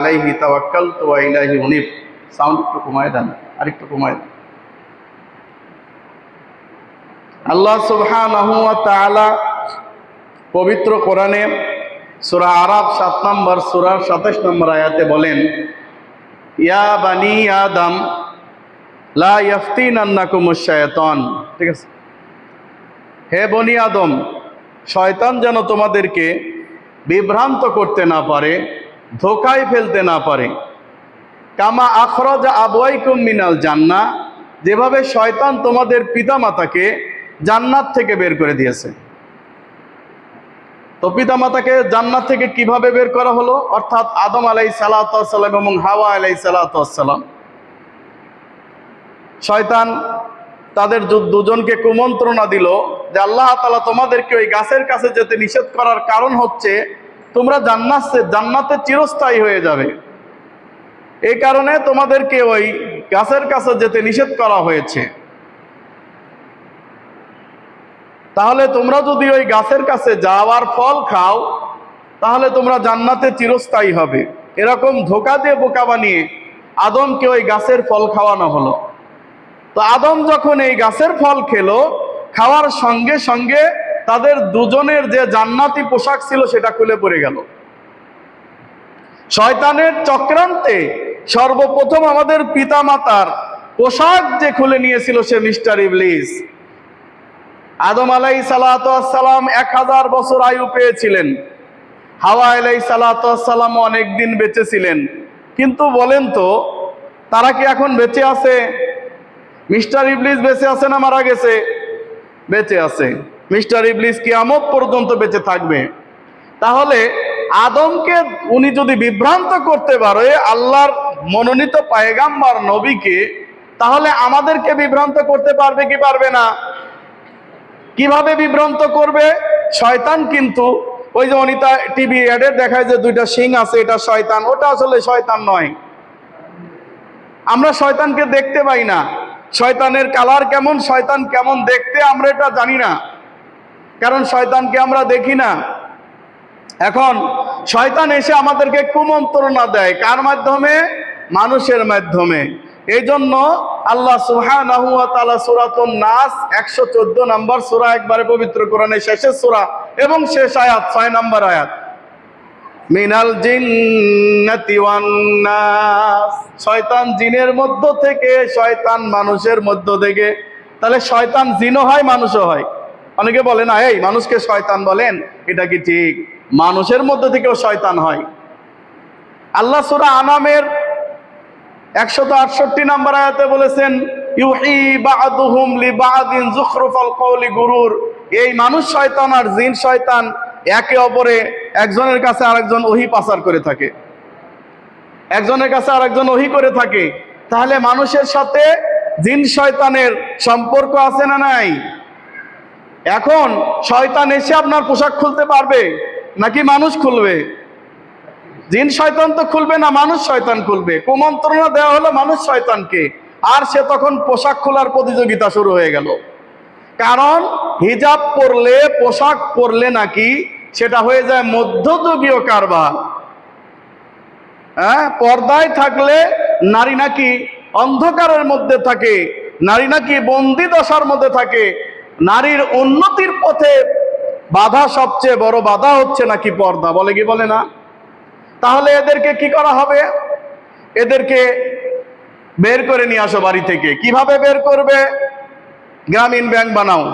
আলাইহি তাওয়াক্কালতু ওয়া ইলাইহি উনীব। সাউন্ড একটু কমায় দেন, আরেকটু কমায় দেন। আল্লাহ সুবহানাহু ওয়া তাআলা পবিত্র কোরআনে সূরা আরাফ 7 নম্বর সূরার 27 নম্বর আয়াতে বলেন, ইয়া বানি আদম লা ইয়াফতিনান্নাকুমুশ শায়াতান। ঠিক আছে, হে বনি আদম, শয়তান যেন তোমাদেরকে বিভ্রান্ত করতে না পারে, ধোঁকায় ফেলতে না পারে। কামা আখরাজা আবওয়াইকুম মিনাল জান্নাহ, যেভাবে শয়তান তোমাদের পিতামাতাকে জান্নাত থেকে বের করে দিয়েছে। তো পিতামাতাকে জান্নাত থেকে কিভাবে বের করা হলো? অর্থাৎ আদম আলাইহিস সালাতু ওয়াস সালাম এবং হাওয়া আলাইহিস সালাতু ওয়াস সালাম। শয়তান তাদের দুজনকে কুমন্ত্রণা দিল যে আল্লাহ তাআলা তোমাদেরকে ওই গাছের কাছে যেতে নিষেধ করার কারণ হচ্ছে তোমরা জান্নাতে চিরস্থায়ী হয়ে যাবে। এই কারণে তোমাদেরকে ওই গাছের কাছে যেতে নিষেধ করা হয়েছে। তাহলে তোমরা যদি ওই গাছের কাছে যাওয়ার ফল খাও তাহলে তোমরা জান্নাতে চিরস্থায়ী হবে। এরকম ধোঁকা দিয়ে বোকা বানিয়ে আদমকে ওই গাছের ফল খাওয়ানো হলো। তো আদম যখন এই গাছের ফল খেলো, খাওয়ার সঙ্গে সঙ্গে তাদের দুজনের যে জান্নাতি পোশাক ছিল সেটা খুলে পড়ে গেল। শয়তানের চক্রান্তে সর্বপ্রথম আমাদের পিতামাতার পোশাক যে খুলে নিয়েছিল সে মিস্টার ইবলিস। আদম আলাইহিস সালাতু ওয়াস সালাম 1000 বছর আয়ু পেয়েছিলেন, হাওয়া আলাইহিস সালাতু ওয়াস সালাম অনেক দিন বেঁচে ছিলেন। কিন্তু বলেন তো, তারা কি এখন বেঁচে আছে? মিস্টার ইবলিস বেঁচে আছে না মারা গেছে? বেঁচে আছে। মিস্টার ইবলিস কিয়ামত পর্যন্ত বেঁচে থাকবে। তাহলে আদমকে উনি যদি বিভ্রান্ত করতে পারে আল্লাহর মনোনীত পয়গাম্বর নবীকে, তাহলে আমাদেরকে বিভ্রান্ত করতে পারবে কি পারবে না? কিভাবে বিভ্রান্ত করবে? শয়তান কিন্তু ওই যে অনিতা টিভি অ্যাডে দেখায় যে দুইটা শিং আছে, এটা শয়তান, ওটা আসলে শয়তান নয়। আমরা শয়তানকে দেখতে পাই না। শয়তানের কালার কেমন, শয়তান কেমন দেখতে আমরা এটা জানি না, কারণ শয়তানকে আমরা দেখি না। এখন শয়তান এসে আমাদেরকে কুমন্ত্রণা দেয় কার মাধ্যমে? মানুষের মাধ্যমে। এই জন্য আল্লাহ সুবহানাহু ওয়া তাআলা সূরাতুন নাস 114 নম্বর সূরা, একবারে পবিত্র কোরআনের শেষের সূরা এবং শেষ আয়াত 6 নম্বর আয়াত, মিনাল জিন্নাতি ওয়ান নাস, শয়তান জিনের মধ্য থেকে, শয়তান মানুষের মধ্য থেকে। তাহলে শয়তান জিনও হয় মানুষও হয়। অনেকে বলে না এই মানুষকে শয়তান বলেন, এটা কি ঠিক? মানুষের মধ্য থেকেও শয়তান হয়। আল্লাহ সূরা আনামের 168 নম্বর আয়াতে বলেছেন, ইউহি বা'দুহুম লিবা'দিন যুখরুফাল কওলি গুরুর। এই মানুষ শয়তান আর জিন শয়তান একে অপরে একজনের কাছে আরেকজন ওহী পাচার করে থাকে, একজনের কাছে আরেকজন ওহী করে থাকে। তাহলে মানুষের সাথে জিন শয়তানের সম্পর্ক আছে না নাই? এখন শয়তান এসে আপনার পোশাক খুলতে পারবে নাকি মানুষ খুলবে? জিন শয়তান তো খুলবে না, মানুষ শয়তান খুলবে। কুমন্ত্রণা দেওয়া হলো মানুষ শয়তানকে, আর সে তখন পোশাক খোলার প্রতিযোগিতা শুরু হয়ে গেল। কারণ হিজাব পরলে, পোশাক পরলে নাকি সেটা হয়ে যায় মধ্যযুগীয় কারবার। পর্দায় থাকলে নারী নাকি অন্ধকারের মধ্যে থাকে, নারী নাকি বন্দি দশার মধ্যে থাকে। নারীর উন্নতির পথে বাধা, সবচেয়ে বড় বাধা হচ্ছে নাকি পর্দা, বলে কি বলে না? তাহলে এদেরকে কি করা হবে? এদেরকে বের করে নিয়ে আসো বাড়ি থেকে। কিভাবে বের করবে? গ্রামীণ ব্যাংক বানাও।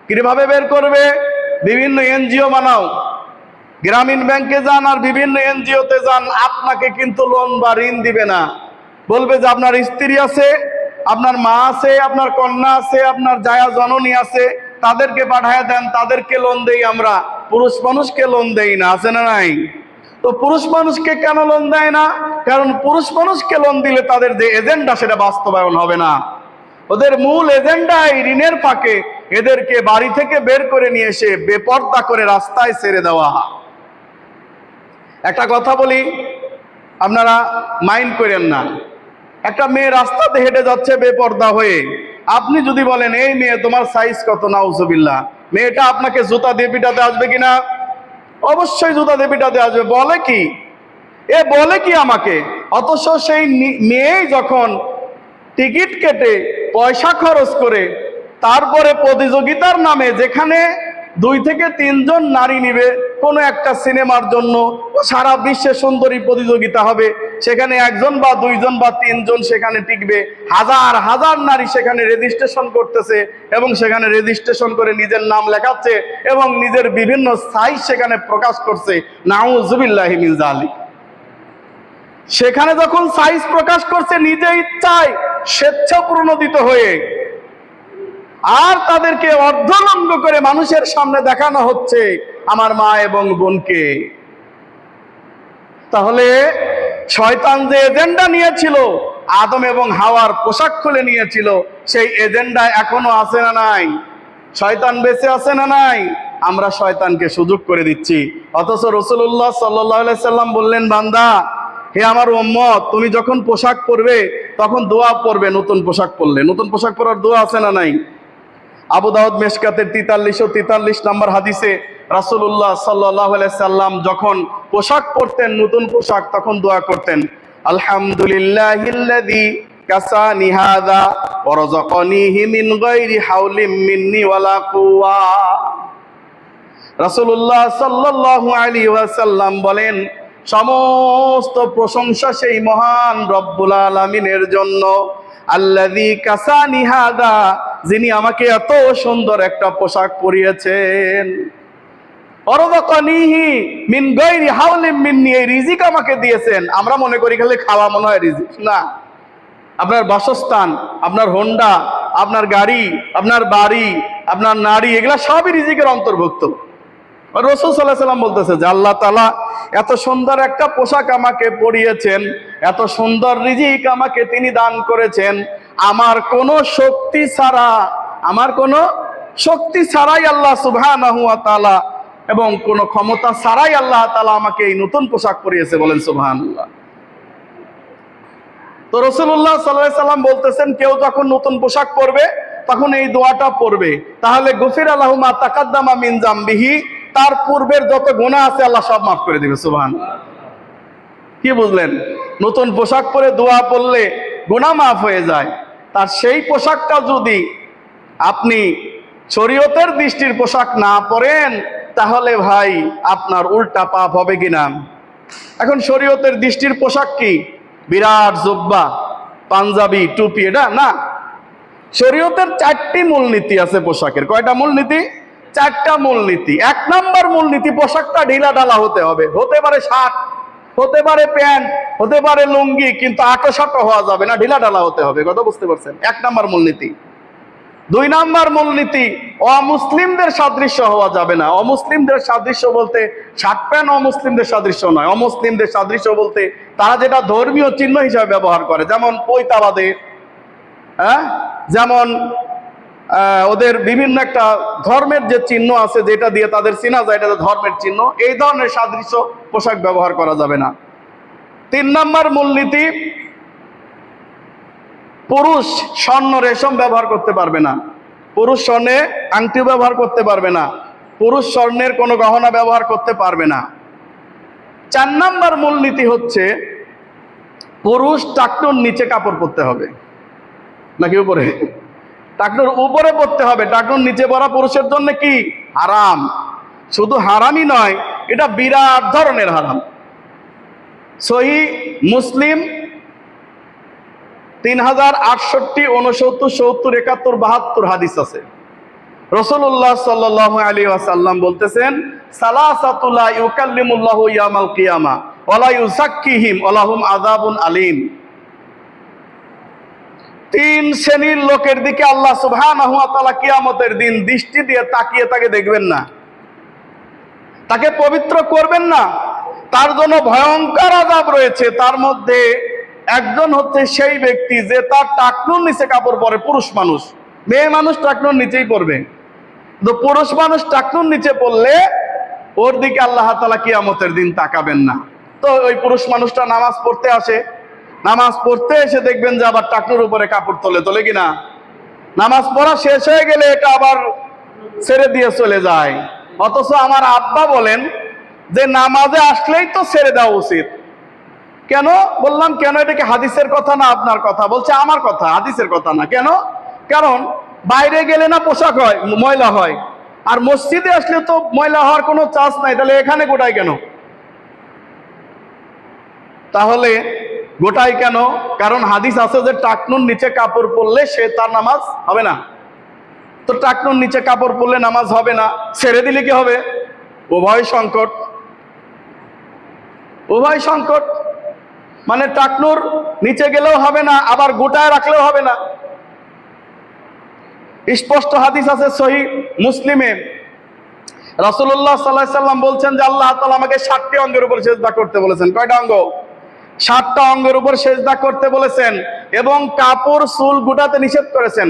কিভাবে বের করবে? বিভিন্ন এনজিও বানাও। গ্রামীণ ব্যাংকে যান আর বিভিন্ন এনজিওতে যান, আপনাকে কিন্তু লোন বা ঋণ দিবে না। বলবে যে আপনার স্ত্রী আছে, আপনার মা আছে, আপনার কন্যা আছে, আপনার জায়া জননী আছে, তাদেরকে পাঠায় দেন, তাদেরকে লোন দেই আমরা, পুরুষ মানুষকে লোন দেই না। আছে না নাই? তো পুরুষ মানুষকে কেন লোন দেয় না? কারণ পুরুষ মানুষকে লোন দিলে তাদের যে এজেন্ডা সেটা বাস্তবায়ন হবে না। ওদের মূল এজেন্ডা এই ঋণের ফাঁকে এদেরকে বাড়ি থেকে বের করে নিয়ে এসে বেপর্দা করে রাস্তায় ছেড়ে দেওয়া। একটা কথা বলি, আপনারা মাইন্ড করেন না। একটা মেয়ে রাস্তাতে হেঁটে যাচ্ছে বেপর্দা হয়ে, আপনি যদি বলেন এই মেয়ে তোমার সাইজ কত, নাউজুবিল্লাহ, মেয়েটা আপনাকে জুতা দিয়ে পিটাতে আসবে কিনা? অবশ্যই জুতা দিয়ে পিটাতে আসবে। বলে কি এ বলে কি আমাকে? অথচ সেই মেয়েই যখন টিকিট কেটে পয়সা খরচ করে তারপরে প্রতিযোগিতার নামে, যেখানে 2 থেকে 3 জন নারী নিবে কোনো একটা সিনেমার জন্য, সারা বিশ্বে সুন্দরী প্রতিযোগিতা হবে, সেখানে 1 জন বা 2 জন বা 3 জন সেখানে টিকবে, হাজার হাজার নারী সেখানে রেজিস্ট্রেশন করতেছে এবং সেখানে রেজিস্ট্রেশন করে নিজের নাম লেখাচ্ছে এবং নিজের বিভিন্ন সাইজ সেখানে প্রকাশ করছে। নাউজুবিল্লাহি মিন যালিক। সেখানে যখন সাইজ প্রকাশ করছে নিজে ইচ্ছায় স্বেচ্ছাপ্রণোদিত হয়ে, আর তাদেরকে অর্ধনঙ্গ করে মানুষের সামনে দেখানো হচ্ছে আমার মা এবং বোনকে। তাহলে শয়তান যে এজেন্ডা নিয়েছিল, আদম এবং হাওয়ার পোশাক খুলে নিয়েছিল, সেই এজেন্ডা এখনো আছে না নাই? শয়তান বেঁচে আছে না নাই? আমরা শয়তানকে সুযোগ করে দিচ্ছি। অথচ রাসূলুল্লাহ সাল্লাল্লাহু আলাইহি সাল্লাম বললেন, বান্দা, হে আমার উম্মত, তুমি যখন পোশাক পরবে তখন দোয়া পড়বে। নতুন পোশাক পরলে, নতুন পোশাক পরার দোয়া আছে না নাই? আবু দাউদ মিশকাতের 4343 নম্বর হাদিসে রাসূলুল্লাহ সাল্লাল্লাহু আলাইহি সাল্লাম যখন পোশাক পরতেন, নতুন পোশাক, তখন দোয়া করতেন, আলহামদুলিল্লাহিল্লাযী কাসানি হাযা ওয়া রাযাকানিহি মিন গায়রি হাওলিন মিন্নি ওয়ালা কুওয়া। রাসূলুল্লাহ সাল্লাল্লাহু আলাইহি ওয়াসাল্লাম বলেন, সমস্ত প্রশংসা সেই মহান রব্বুল আলামিনের জন্য, আল্লাযী কাসানি হাযা, যিনি আমাকে এত সুন্দর একটা পোশাক পরিয়েছেন, ওয়ারাযাকানিহি মিন গায়রি হাওলিন মিন্নি, এই রিজিক আমাকে দিয়েছেন। আমরা মনে করি খালি খাওয়া মনে হয় রিজিক, না। আপনার বাসস্থান, আপনার হোন্ডা, আপনার গাড়ি, আপনার বাড়ি, আপনার নারী, এগুলা সবই রিজিকের অন্তর্ভুক্ত। রাসূল সাল্লাল্লাহু আলাইহি ওয়াসাল্লাম বলতেছে যে আল্লাহ তাআলা এত সুন্দর একটা পোশাক আমাকে পরিয়েছেন, এত সুন্দর রিজিক আমাকে তিনি দান করেছেন, আমার কোনো শক্তি ছাড়া, আমার কোনো শক্তি ছাড়াই আল্লাহ সুবহানাহু ওয়া তাআলা এবং কোনো ক্ষমতা ছাড়াই আল্লাহ তাআলা আমাকে এই নতুন পোশাক পরিয়েছে। বলেন সুবহানাল্লাহ। তো রাসূলুল্লাহ সাল্লাল্লাহু আলাইহি ওয়াসাল্লাম বলতেছেন, কেউ যখন নতুন পোশাক পরবে তখন এই দোয়াটা পড়বে, তাহলে গফিরা লাহু মা তাকাদ্দামা মিন জামবিহি, তার পূর্বের যত গুনাহ আছে আল্লাহ সব মাফ করে দিবে। সুবহানাল্লাহ। কি বুঝলেন? নতুন পোশাক পরে দোয়া পড়লে গুনাহ মাফ হয়ে যায়। তার সেই পোশাকটা যদি আপনি শরীয়তের দৃষ্টির পোশাক না পরেন, তাহলে ভাই আপনার উল্টা পাপ হবে কিনা? এখন শরীয়তের দৃষ্টির পোশাক কি? বিরাট জুব্বা, পাঞ্জাবি, টুপি, এটা না। শরীয়তের 4টি মূলনীতি আছে পোশাকের। কয়টা মূলনীতি? 4টা মূলনীতি। 1 নম্বর মূলনীতি, পোশাকটা ঢিলা ঢালা হতে হবে। হতে পারে শার্ট, হতে পারে প্যান্ট, হতে পারে লুঙ্গি, কিন্তু আঁটো-সাঁটো হওয়া যাবে না, ঢিলা ঢালা হতে হবে। কথা বুঝতে পারছেন? 1 নম্বর মূলনীতি। 2 নম্বর মূলনীতি, অমুসলিমদের সাদৃশ্য হওয়া যাবে না। অমুসলিমদের সাদৃশ্য বলতে শার্ট প্যান্ট অমুসলিমদের সাদৃশ্য নয়। অমুসলিমদের সাদৃশ্য বলতে তারা যেটা ধর্মীয় চিহ্ন হিসাবে ব্যবহার করে, যেমন পৈতাবাদে, যেমন ওদের বিভিন্ন একটা ধর্মের যে চিহ্ন আছে, যেটা দিয়ে তাদের চেনা যায়, এটা ধর্মের চিহ্ন, এই ধরনের সাদৃশ্য পোশাক ব্যবহার করা যাবে না। 3 নম্বর মূলনীতি, পুরুষ স্বর্ণ রেশম ব্যবহার করতে পারবে না, পুরুষ স্বর্ণে আংটি ব্যবহার করতে পারবে না, পুরুষ স্বর্ণের কোনো গহনা ব্যবহার করতে পারবে না। 4 নম্বর মূলনীতি হচ্ছে, পুরুষ টাকনুর নিচে কাপড় পরতে হবে, নাকি উপরে? টাকনুর উপরে পরতে হবে। টাকনুর নিচে পরা পুরুষের জন্য কি? হারাম। শুধু হারামই নয়, এটা বিরাট ধরনের হারাম। সহিহ মুসলিম 3068, 69, 70, 71, 72 হাদিস আছে। রাসূলুল্লাহ সাল্লাল্লাহু আলাইহি ওয়াসাল্লাম বলতেছেন, সালাসাতু লা ইউকাল্লিমুল্লাহু ইয়াউমাল কিয়ামা ওয়া লা ইউযাক্কিহিম ওয়া লাহুম আযাবুন আলীম। 3 শ্রেণীর লোকের দিকে আল্লাহ সুবহানাহু ওয়া তাআলা কিয়ামতের দিন দৃষ্টি দিয়ে তাকিয়ে তাকে দেখবেন না, তাকে পবিত্র করবেন না, তার জন্য ভয়ঙ্কর আযাব রয়েছে। তার মধ্যে একজন হচ্ছে সেই ব্যক্তি যে তার টাকনুর নিচে কাপড় পরে। পুরুষ মানুষ, মেয়ে মানুষ টাকনুর নিচেই পরবে, তো পুরুষ মানুষ টাকনুর নিচে পড়লে ওর দিকে আল্লাহ তাআলা কিয়ামতের দিন তাকাবেন না। তো ওই পুরুষ মানুষটা নামাজ পড়তে আসে, নামাজ পড়তে এসে দেখবেন যে আবার টাকনুর উপরে কাপড় তোলে কিনা। নামাজ পড়া শেষ হয়ে গেলে এটা আবার ছেড়ে দিয়ে চলে যায়। অথচ আমার আব্বা বলেন যে নামাজে আসলেই তো ছেড়ে দেওয়া উচিত, কেন বললাম, কেন এটা কি হাদিসের কথা না আপনার কথা? বলছে আমার কথা, হাদিসের কথা না। কেন? কারণ বাইরে গেলে না পোশাক হয়, ময়লা হয়, আর মসজিদে আসলে তো ময়লা হওয়ার কোনো চান্স নাই, তাহলে এখানে গোটাই কেন? তাহলে গোটাই কেন? কারণ হাদিস আছে যে টাকনুর নিচে কাপড় পরলে সে তার নামাজ হবে না। তো টাকনুর নিচে কাপড় পরলে নামাজ হবে না, ছেড়ে দিলে কি হবে? উভয় সংকট, উভয় সংকট। মানে টাকনুর নিচে গেলেও হবে না, আবার গোটায় রাখলেও হবে না। স্পষ্ট হাদিস আছে সহিহ মুসলিমে, রাসূলুল্লাহ সাল্লাল্লাহু আলাইহি সাল্লাম বলছেন যে আল্লাহ তাআলা আমাকে 7টি অঙ্গের উপর সিজদা করতে বলেছেন। কয়টা অঙ্গ? 7টা অঙ্গের উপর সিজদা করতে বলেছেন, এবং কাপড় চুল গোটাতে নিষেধ করেছেন।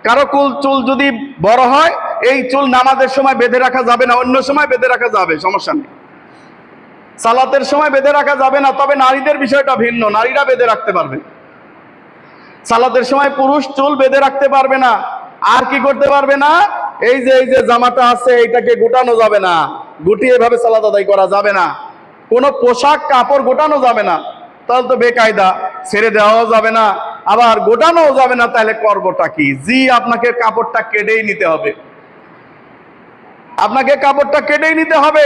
কারো চুল যদি বড় হয়, এই চুল নামাজের সময় বেঁধে রাখা যাবে না, অন্য সময় বেঁধে রাখা যাবে, সমস্যা নেই। সালাতের সময় বেঁধে রাখা যাবে না, তবে নারীদের বিষয়টা ভিন্ন, নারীরা বেঁধে রাখতে পারবে। সালাতের সময় পুরুষ চুল বেঁধে রাখতে পারবে না। আর কি করতে পারবে না? এই যে জামাটা আছে এইটাকে গোটানো যাবে না, গুটিয়ে এভাবে সালাত আদায় করা যাবে না। কোনো পোশাক কাপড় গোটানো যাবে না, তাহলে তো বেকায়দা। ছেড়ে দেওয়াও যাবে না, আবার গোটানোও যাবে না, তাহলে করবোটা কি? আপনাকে কাপড়টা কেটেই নিতে হবে, আপনাকে কাপড়টা কেটেই নিতে হবে,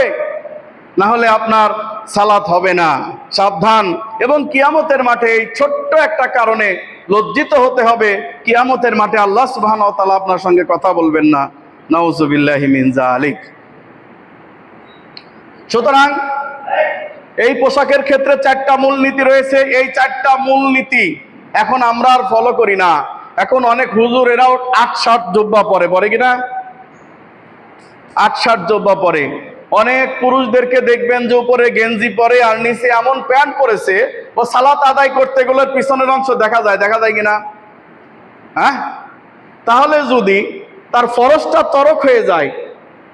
না হলে আপনার সালাত হবে না। সাবধান। এবং কিয়ামতের মাঠে এই ছোট্ট একটা কারণে লজ্জিত হতে হবে। কিয়ামতের মাঠে আল্লাহ সুবহানাহু ওয়া তাআলা আপনার সঙ্গে কথা বলবেন না, নাউযুবিল্লাহি মিন যালিক। সুতরাং এই পোশাকের ক্ষেত্রে 4টা মূলনীতি রয়েছে। এই 4টা মূলনীতি এখন আমরা আর ফলো করি না। এখন অনেক হুজুর এরাও 8-7 জুব্বা পরে, পরে কিনা 8-7 জুব্বা পরে। অনেক পুরুষদেরকে দেখবেন যে উপরে গেঞ্জি পরে আর নিচে এমন প্যান্ট পরেছে, ও সালাত আদায় করতে গেলে পিছনের অংশ দেখা যায় কিনা? হ্যাঁ? তাহলে যদি তার ফরজটা তরক হয়ে যায়,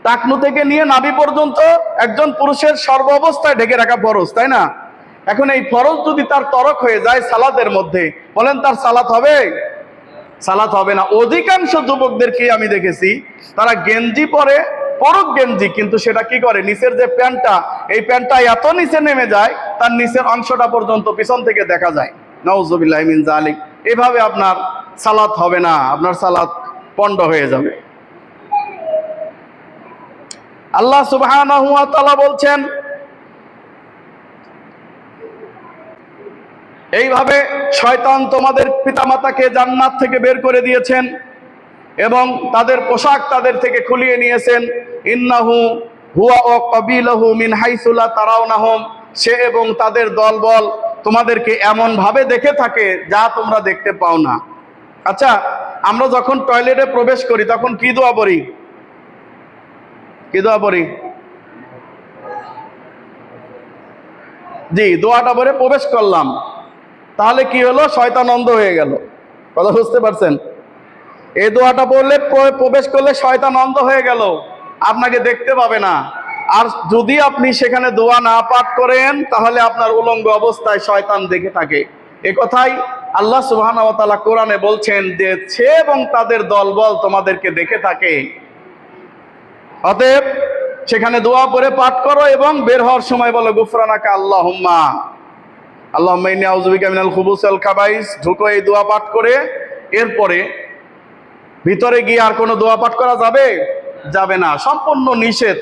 টাকনু থেকে নিয়ে নাভি পর্যন্ত একজন পুরুষের সর্ব অবস্থায় ঢেকে রাখা ফরজ, তাই না? এখন এই ফরজ যদি তার তরক হয়ে যায় সালাতের মধ্যে, বলেন তার সালাত হবে? সালাত হবে না। অধিকাংশ যুবকদেরকে আমি দেখেছি, তারা গেঞ্জি পরে, পরক গেঞ্জি, কিন্তু সেটা কি করে, নিচের যে প্যান্টটা, এই প্যান্টটা এত নিচে নেমে যায়, তার নিচের অংশটা পর্যন্ত পিছন থেকে দেখা যায়। নাউযুবিল্লাহি মিন যালিক। এভাবে আপনার সালাত হবে না, আপনার সালাত পণ্ড হয়ে যাবে। আল্লাহ সুবহানাহু ওয়া তাআলা বলছেন, এইভাবে শয়তান তোমাদের পিতামাতাকে জান্নাত থেকে বের করে দিয়েছেন এবং তাদের পোশাক তাদের থেকে খুলিয়ে নিয়েছেন। ইন্নাহু হুয়া ওয়া কাবিলাহু মিন হাইসু লা তারাউনাহুম, সে এবং তাদের দলবল তোমাদেরকে এমন ভাবে দেখে থাকে যা তোমরা দেখতে পাও না। আচ্ছা, আমরা যখন টয়লেটে প্রবেশ করি তখন কি দোয়া পড়ি? কি দোয়া পড়ি? জি, দোয়াটা পড়ে প্রবেশ করলাম। তাহলে কি হলো? শয়তান অন্ধ হয়ে গেল। কথা বুঝতে পারছেন? এই দোয়াটা পড়লে প্রবেশ করলে শয়তান অন্ধ হয়ে গেল, আপনাকে দেখতে পাবে না। আর যদি আপনি সেখানে দোয়া না পাঠ করেন, তাহলে আপনার উলঙ্গ অবস্থায় শয়তান দেখে থাকে। এ কথাই আল্লাহ সুবহানাহু ওয়া তাআলা কোরআনে বলছেন যে সে এবং তাদের দলবল তোমাদেরকে দেখে থাকে। অতএব সেখানে দোয়া পড়ে পাঠ করো এবং বের হওয়ার সময় বলো গুফরানাকা আল্লাহুম্মা, আল্লাহুম্মা ইন্নী আউযু বিকা মিনাল খুবুসি ওয়াল খাবাইস। ঢুকো এই দোয়া পাঠ করে। এরপরে ভিতরে গিয়ে আর কোনো দোয়া পাঠ করা যাবে? যাবে না, সম্পূর্ণ নিষেধ।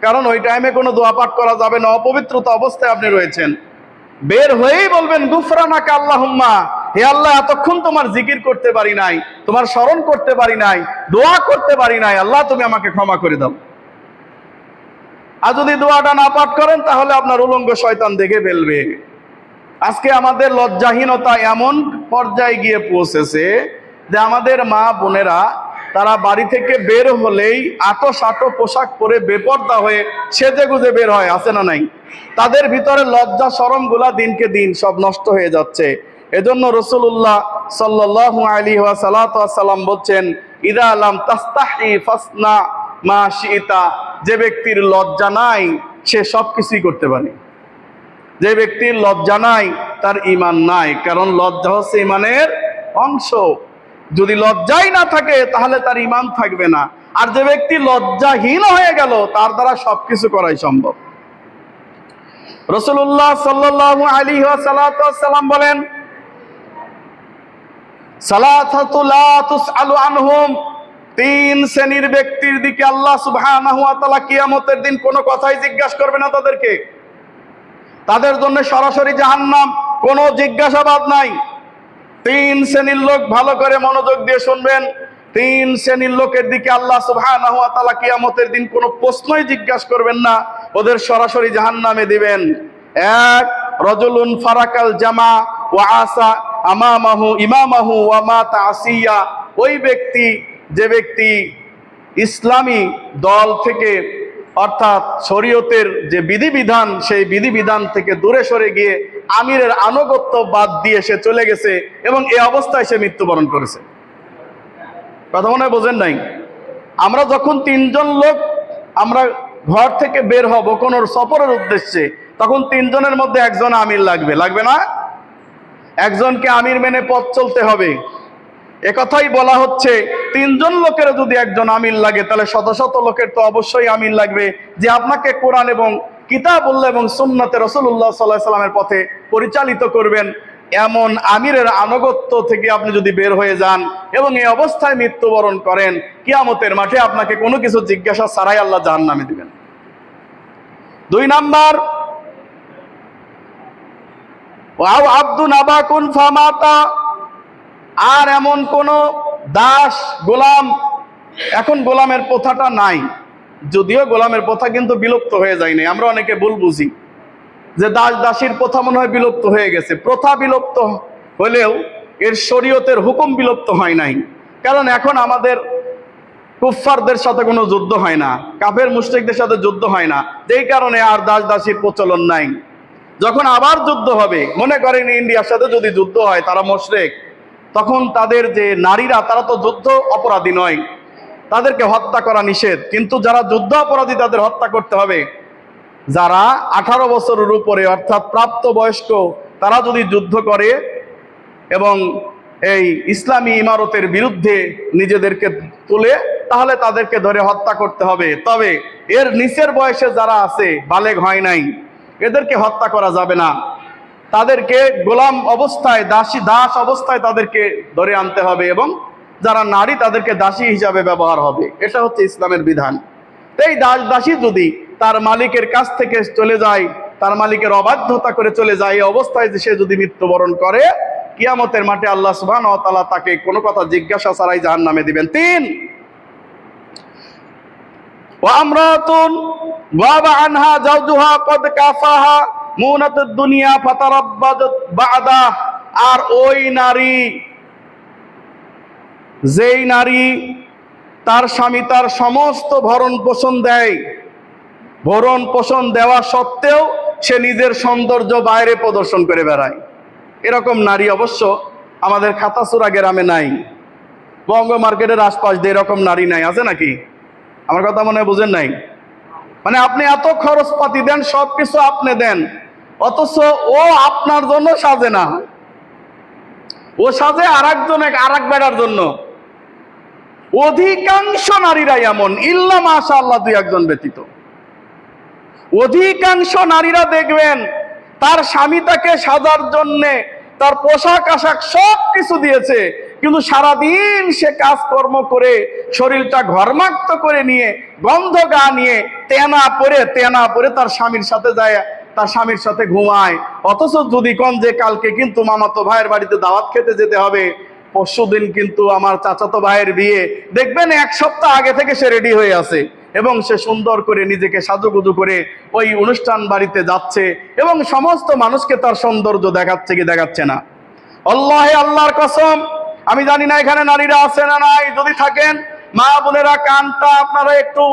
কারণ ওই টাইমে কোনো দোয়া পাঠ করা যাবে না, অপবিত্রতা অবস্থায় আপনি রয়েছেন। বের হয়েই বলবেন গুফরানাকা আল্লাহুম্মা, হে আল্লাহ, এতক্ষণ তোমার জিকির করতে পারি নাই, তোমার স্মরণ করতে পারি নাই, দোয়া করতে পারি নাই, আল্লাহ তুমি আমাকে ক্ষমা করে দাও। আর যদি দোয়াটা না পাঠ করেন, তাহলে আপনার উলঙ্গ শয়তান দেখে ফেলবে। আজকে আমাদের লজ্জাহীনতা এমন পর্যায়ে গিয়ে পৌঁছেছে যে আমাদের মা বোনেরা তারা বাড়ি থেকে বের হলেই আটো সাটো পোশাক পরে বেপর্দা হয়ে সেজে গুজে বের হয়, আছে না নাই? তাদের ভিতরে লজ্জা শরম গুলা দিনকে দিন সব নষ্ট হয়ে যাচ্ছে। এজন্য রাসূলুল্লাহ সাল্লাল্লাহু আলাইহি ওয়াসাল্লাম বলছেন, ইদা লাম তাস্তাহি ফাসনা মা শিতা, যে ব্যক্তির লজ্জা নাই সে সবকিছুই করতে পারে। যে ব্যক্তির লজ্জা নাই তার ঈমান নাই, কারণ লজ্জা হচ্ছে ঈমানের অংশ। যদি লজ্জাই না থাকে তাহলে তার ঈমান থাকবে না। আর যে ব্যক্তি লজ্জাহীন হয়ে গেল তার দ্বারা সবকিছু করাই সম্ভব। রাসূলুল্লাহ সাল্লাল্লাহু আলাইহি ওয়াসাল্লাম বলেন, সালাসাতু লা তুসআলু আনহুম, তিন শ্রেণীর ব্যক্তির দিকে আল্লাহ সুবহানাহু ওয়া তাআলা কিয়ামতের দিন কোনো কথাই জিজ্ঞাসা করবে না তাদেরকে। তাদের জন্য সরাসরি জাহান্নাম, কোনো জিজ্ঞাসাবাদ নাই। তিন শ্রেণীর লোক, ভালো করে মনোযোগ দিয়ে শুনবেন, তিন শ্রেণীর লোকের দিকে আল্লাহ সুবহানাহু ওয়া তাআলা কিয়ামতের দিন কোনো প্রশ্নই জিজ্ঞাসা করবেন না, ওদের সরাসরি জাহান্নামে দিবেন। এক, রাজুলুন ফারাকাল জামা ওয়া আসা ইমামাহু ওয়া মাতা আসিয়া, ওই ব্যক্তি, যে ব্যক্তি ইসলামী দল থেকে অর্থাৎ শরীয়তের যে বিধিবিধান, সেই বিধিবিধান থেকে দূরে সরে গিয়ে আমিরের আনুগত্য বাদ দিয়ে সে চলে গেছে এবং এই অবস্থায় সে মৃত্যুবরণ করেছে। কথা মনে হয় বোঝেন নাই? আমরা যখন তিনজন লোক আমরা ঘর থেকে বের হব কোনো সফরের উদ্দেশ্যে, তখন তিনজনের মধ্যে একজন আমির লাগবে, লাগবে না? একজনকে আমির মেনে পথ চলতে হবে। একথাই বলা হচ্ছে, তিনজন লোকের যদি একজন আমির লাগে, তাহলে শত শত লোকের তো অবশ্যই আমির লাগবে, যে আপনাকে কোরআন এবং কিতাবুল্লাহ এবং সুন্নাতে রাসূলুল্লাহ সাল্লাল্লাহু আলাইহি ওয়াসাল্লামের পথে পরিচালিত করবেন। এমন আমিরের আনুগত্য থেকে আপনি যদি বের হয়ে যান এবং এই অবস্থায় মৃত্যুবরণ করেন, কিয়ামতের মাঠে আপনাকে কোনো কিছু জিজ্ঞাসা ছাড়াই আল্লাহ জাহান্নামে দিবেন। দুই নাম্বার, ওয়াও আব্দুন আবাকুন ফামাতা, আর এমন কোন দাস গোলাম, এখন গোলামের প্রথাটা নাই, যদিও গোলামের প্রথা কিন্তু বিলুপ্ত হয়ে যায়নি। আমরা অনেকে ভুল বুঝি যে দাস দাসীর প্রথা মনে হয় বিলুপ্ত হয়ে গেছে। প্রথা বিলুপ্ত হলেও এর শরীয়তের হুকুম বিলুপ্ত হয় নাই, কারণ এখন আমাদের কুফফারদের সাথে কোনো যুদ্ধ হয় না, কাফের মুশরিকদের সাথে যুদ্ধ হয় না, যেই কারণে আর দাস দাসীর প্রচলন নাই। যখন আবার যুদ্ধ হবে, মনে করেন ইন্ডিয়ার সাথে যদি যুদ্ধ হয়, তারা মুশরিক, তখন তাদের যে নারীরা, তারা তো যুদ্ধ অপরাধী নয়, তাদেরকে হত্যা করা নিষেধ, কিন্তু যারা যুদ্ধ অপরাধী তাদের হত্যা করতে হবে। যারা 18 বছরের উপরে অর্থাৎ প্রাপ্তবয়স্ক, তারা যদি যুদ্ধ করে এবং এই ইসলামী ইমারতের বিরুদ্ধে নিজেদেরকে তুলে, তাহলে তাদেরকে ধরে হত্যা করতে হবে। তবে এর নিচের বয়সে যারা আছে, বালেগ হয় নাই, এদেরকে হত্যা করা যাবে না। তাদেরকে গোলাম অবস্থায়, দাস অবস্থায় তাদেরকে ধরে আনতে হবে এবং যারা নারী তাদেরকে দাসী হিসাবে ব্যবহার হবে। এটা হচ্ছে ইসলামের বিধান। এই দাস দাসী যদি তার মালিকের কাছ থেকে চলে যায়, তার মালিকের অবাধ্যতা করে চলে যায়, এই অবস্থায় সে যদি মৃত্যুবরণ করে, কিয়ামতের মাঠে আল্লাহ সুবহানাহু ওয়া তাআলা তাকে কোনো কথা জিজ্ঞাসা ছাড়াই জাহান্নামে দিবেন। তিন, ওয়া আমরাতুন ওয়াবা আনহা যাওজুহা ক্বাদ কাফাহা মুনাতুদ দুনিয়া ফাতারাব্বাদাত বাদা, আর ওই নারী, যেই নারী তার স্বামী তার সমস্ত ভরণ পোষণ দেয়, ভরণ পোষণ দেওয়া সত্ত্বেও সে নিজের সৌন্দর্য বাইরে প্রদর্শন করে বেড়ায়, এরকম নারী অবশ্য আমাদের খাতাসুরা গ্রামে নাই, বঙ্গ মার্কেটের আশপাশ দিয়ে এরকম নারী নাই, আছে নাকি? আমার কথা মনে হয় বুঝেন নাই? মানে আপনি এত খরচপাতি দেন, সবকিছু আপনি দেন, অথচ ও আপনার জন্য সাজে না, ও সাজে আর এক বেড়ার জন্য। অধিকাংশ নারীরাই এমন, ইল্লা মাশাআল্লাহ দুই একজন ব্যতীত। অধিকাংশ নারীরা দেখবেন তার স্বামী তাকে সাজার জন্যে তার পোশাক আশাক সব কিছু দিয়েছে, কিন্তু সারাদিন সে কাজকর্ম করে শরীরটা ঘর্মাক্ত করে নিয়ে, গন্ধ গা নিয়ে, তেনা পরে তার স্বামীর সাথে যায়, তার স্বামীর সাথে ঘুমায়। অথচ যদি কোন যে কালকে কিন্তু মামাতো ভাইয়ের বাড়িতে দাওয়াত খেতে যেতে হবে, পরশুদিন কিন্তু আমার চাচাতো ভাইয়ের বিয়ে, দেখবেন এক সপ্তাহ আগে থেকে সে রেডি হয়ে আছে এবং সে সুন্দর করে নিজেকে সাজুগুজু করে ওই অনুষ্ঠান বাড়িতে যাচ্ছে এবং সমস্ত মানুষকে তার সৌন্দর্য দেখাচ্ছে কি দেখাচ্ছে না? আল্লাহর কসম, আমি জানি না এখানে নারীরা আছে না নাই, যদি থাকেন মা বোনেরা কানটা আপনারা একটু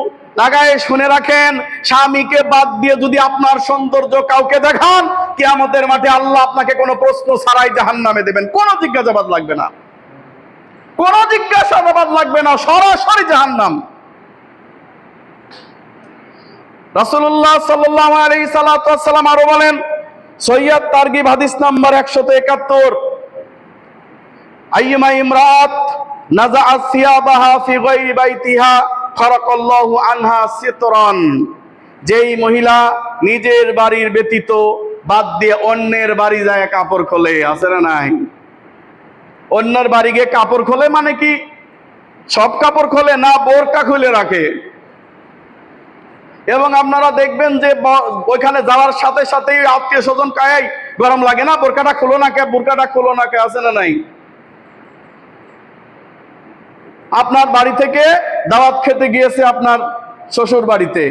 লাগায় শুনে রাখেন। স্বামীকে বাদ দিয়ে যদি আপনার সৌন্দর্য কাউকে দেখান, কিয়ামতের মাঠে আল্লাহ আপনাকে কোনো প্রশ্ন ছাড়াই জাহান্নামে দেবেন, কোনো জিজ্ঞাসাবাদ লাগবে না, কোনো জিজ্ঞাসাবাদ লাগবে না, সরাসরি জাহান্নাম। রাসূলুল্লাহ সাল্লাল্লাহু আলাইহি সাল্লাম আরো বলেন, সহিহ তারগিব হাদিস নাম্বার 171, আইয়ুমা ইমরাত নাযাআত সিয়াবাহা ফি গায়রি বাইতিহা ফারাকাল্লাহু আনহা সিতরান, যেই মহিলা নিজের বাড়ির ব্যতীত বাদ দিয়ে অন্যের বাড়ি যায় কাপড় খোলে, আছে না নাই? অন্যের বাড়ি গিয়ে কাপড় খোলে মানে কি সব কাপড় খোলে না, বোরকা খুলে রাখে। এবং আপনারা দেখবেন যে ওইখানে যাওয়ার সাথে সাথে আত্মীয় স্বজন কায় গরম লাগে না, বোরকাটা খুলো না কে, বোরকাটা খুলো না কে, আছে না নাই? আপনার বাড়ি থেকে দাওয়াত খেতে গিয়েছে আপনার শ্বশুর বাড়িতে,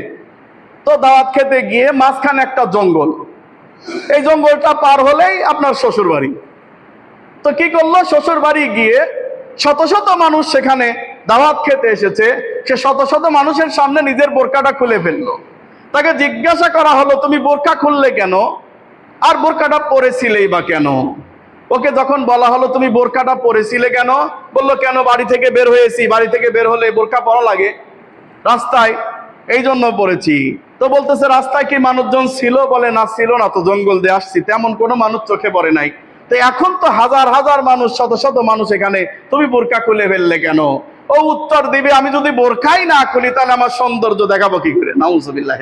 তো দাওয়াত খেতে গিয়ে মাঝখানে একটা জঙ্গল, এই জঙ্গলটা পার হলেই আপনার শ্বশুর বাড়ি। তো কি করলো, শ্বশুর বাড়ি গিয়ে শত শত মানুষ সেখানে দাওয়াত খেতে এসেছে, সে শত শত মানুষের সামনে নিজের বোরকাটা খুলে ফেললো। তাকে জিজ্ঞাসা করা হলো তুমি বোরকা খুললে কেন, আর বোরকাটা পরেছিলেই বা কেন? ওকে যখন বলা হলো তুমি বোরকাটা পরেছিলে কেন, বললো কেন বাড়ি থেকে বের হয়েছি, বাড়ি থেকে বের হলে বোরকা পরা লাগে রাস্তায়, এই জন্য পরেছি। তো বলতেছে রাস্তায় কি মানুষজন ছিল, বলে না ছিল না, তো জঙ্গল দিয়ে আসছি, তেমন কোনো মানুষ চোখে পড়ে নাই। তো এখন তো হাজার হাজার মানুষ, শত শত মানুষ এখানে, তুমি বোরকা খুলে ফেললে কেন? ও উত্তর দিবে আমি যদি বোরকাই না খুলি তাহলে আমার সৌন্দর্য দেখাবো কি করে? নাউজুবিল্লাহ।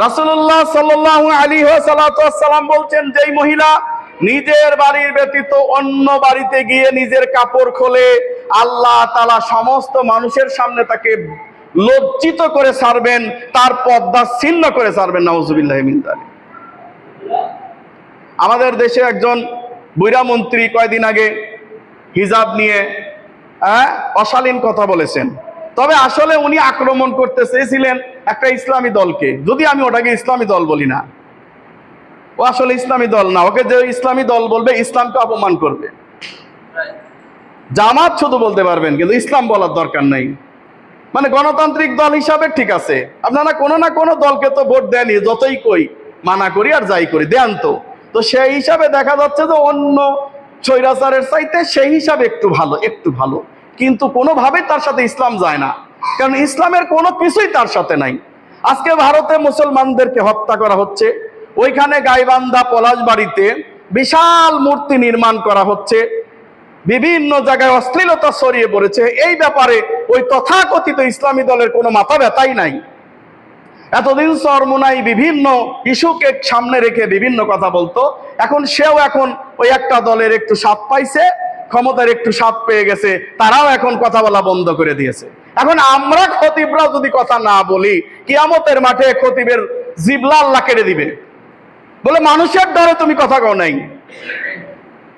রাসূলুল্লাহ সাল্লাল্লাহু আলাইহি ওয়াসাল্লাম বলছেন যেই মহিলা নিজের বাড়ির ব্যতীত অন্য বাড়িতে গিয়ে নিজের কাপড় খোলে, আল্লাহ তাআলা সমস্ত মানুষের সামনে তাকে লজ্জিত করে ছাড়বেন, তার পর্দা ছিন্ন করে ছাড়বেন। নাউজুবিল্লাহ মিন যালিক। আমাদের দেশে একজন বুইরা মন্ত্রী কয়দিন আগে হিজাব নিয়ে অশালীন কথা বলেছেন। তবে আসলে উনি আক্রমণ করতে চেয়েছিলেন একটা ইসলামী দলকে, যদি আমি ওটাকে ইসলামী দল বলি না, ও আসলে ইসলামী দল না, ওকে যে ইসলামী দল বলবে ইসলামকে অপমান করবে। জামাত শুধু বলতে পারবেন, কিন্তু ইসলাম বলার দরকার নাই। মানে গণতান্ত্রিক দল হিসাবে ঠিক আছে, আপনারা কোনো না কোনো দলকে তো ভোট দেনই, যতই কই মানা করি আর যাই করি দেন তো। তো সেই হিসাবে দেখা যাচ্ছে যে অন্য স্বৈরাচারের চাইতে সেই হিসাবে একটু ভালো, কিন্তু কোনোভাবে তার সাথে ইসলাম যায় না, কারণ ইসলামের কোনো কিছুই তার সাথে নাই। আজকে ভারতে মুসলমানদেরকে হত্যা করা হচ্ছে, ওইখানে গাইবান্ধা পলাশবাড়িতে বিশাল মূর্তি নির্মাণ করা হচ্ছে, বিভিন্ন জায়গায় অশ্লীলতা ছড়িয়ে পড়েছে। এই ব্যাপারে ওই তথাকথিত ইসলামী দলের কোনো মাথা ব্যথাই নাই। এতদিন চরমোনাই বিভিন্ন ইস্যুকে সামনে রেখে বিভিন্ন কথা বলতো, এখন সেও এখন ওই একটা দলের একটু স্বাদ পাইছে, ক্ষমতার একটু স্বাদ পেয়ে গেছে, তারাও এখন কথা বলা বন্ধ করে দিয়েছে। এখন আমরা খতিবরা যদি কথা না বলি, কিয়ামতের মাঠে খতিবের জিবলা আল্লাহ কেটে দিবে, বলে মানুষের ডরে তুমি কথা কও নাই,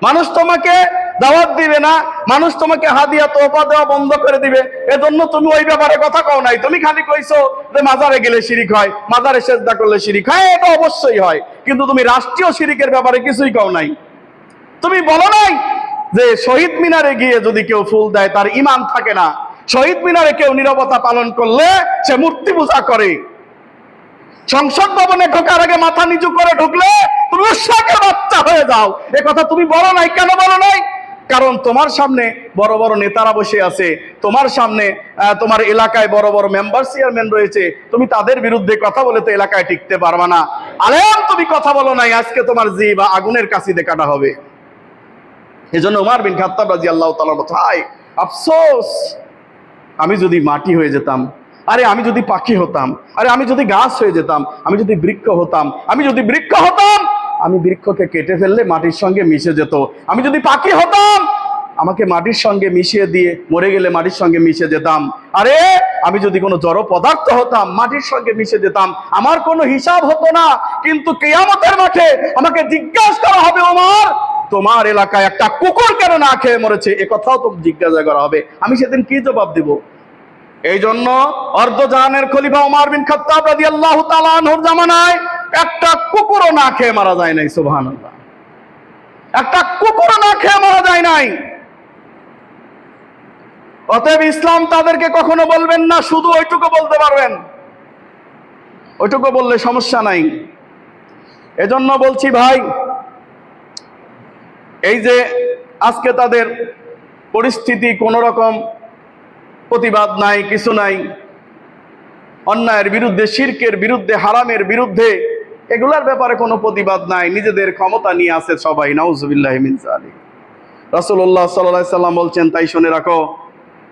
মানুষ তোমাকে দাওয়াত দিবে না, মানুষ তোমাকে হাদিয়া তোহফা দেওয়া বন্ধ করে দিবে, এজন্য তুমি ওই ব্যাপারে কথা কও নাই। তুমি খালি কইছো যে মাজারে গেলে শিরিক হয়, মাজারে সেজদা করলে শিরিক হয়, এটা অবশ্যই হয়, কিন্তু তুমি রাষ্ট্রীয় শিরিকের ব্যাপারে কিছুই কও নাই। তুমি বলো নাই যে শহীদ মিনারে গিয়ে যদি কেউ ফুল দেয় তার ঈমান থাকে না, শহীদ মিনারে কেউ নীরবতা পালন করলে সে মূর্তি পূজা করে, সংসদ ভবনে ঢোকার আগে মাথা নিচু করে ঢুকলে তুমি উৎসাহের বাচ্চা হয়ে যাও। এ কথা তুমি বলো নাই। কেন বলো নাই? কারণ তোমার সামনে বড় বড় নেতারা বসে আছে, তোমার সামনে তোমার এলাকায় বড় বড় মেম্বার চেয়ারম্যান রয়েছে, তুমি তাদের বিরুদ্ধে কথা বলে তো এলাকায় টিকতে পারবা না। আলেম তুমি কথা বলো নাই, আজকে তোমার জিভ আগুনের কাছিতে কাটা হবে। এজন্য উমর বিন খাত্তাব রাদিয়াল্লাহু তাআলা বলেন, আফসোস আমি যদি মাটি হয়ে যেতাম, আরে আমি যদি পাখি হতাম, আরে আমি যদি গাছ হয়ে যেতাম, আমি যদি বৃক্ষ হতাম, আমি বৃক্ষকে কেটে ফেললে মাটির সঙ্গে মিশে যেত। আমি যদি পাখি হতাম, আমাকে মাটির সঙ্গে মিশিয়ে দিয়ে মরে গেলে মাটির সঙ্গে মিশে যেতাম। আরে আমি যদি কোনো জড় পদার্থ হতাম, মাটির সঙ্গে মিশে যেতাম, আমার কোনো হিসাব হতো না। কিন্তু কিয়ামতের মাঠে আমাকে জিজ্ঞাসা করা হবে, ওমর তোমার এলাকায় একটা কুকুর কেন না খেয়ে মরেছে, এ কথাও তো জিজ্ঞাসা করা হবে। আমি সেদিন কি জবাব দিব? এই জন্য অর্ধজাহানের খলিফা ওমর বিন খাত্তাব রাদিয়াল্লাহু তাআলা আনহুর জামানায় একটা কুকুরও না খেয়ে মারা যায় নাই। সুবহানাল্লাহ, একটা কুকুরও না খেয়ে মারা যায় নাই। অতএব ইসলাম তাদেরকে কখনো বলবেন না, শুধু ওইটুকু বলতে পারবেন, ওইটুকু বললে সমস্যা নাই। এজন্য বলছি ভাই, এই যে আজকে তাদের পরিস্থিতি, কোন রকম প্রতিবাদ নাই, কিছু নাই, অন্যায়ের বিরুদ্ধে, শিরকের বিরুদ্ধে, হারামের বিরুদ্ধে, এগুলার ব্যাপারে কোনো প্রতিবাদ নাই, নিজেদের ক্ষমতা নিয়ে আছে সবাই। নাউজুবিল্লাহি মিন যালিক। রাসূলুল্লাহ সাল্লাল্লাহু আলাইহি সাল্লাম বলছেন, তাই শুনে রাখো,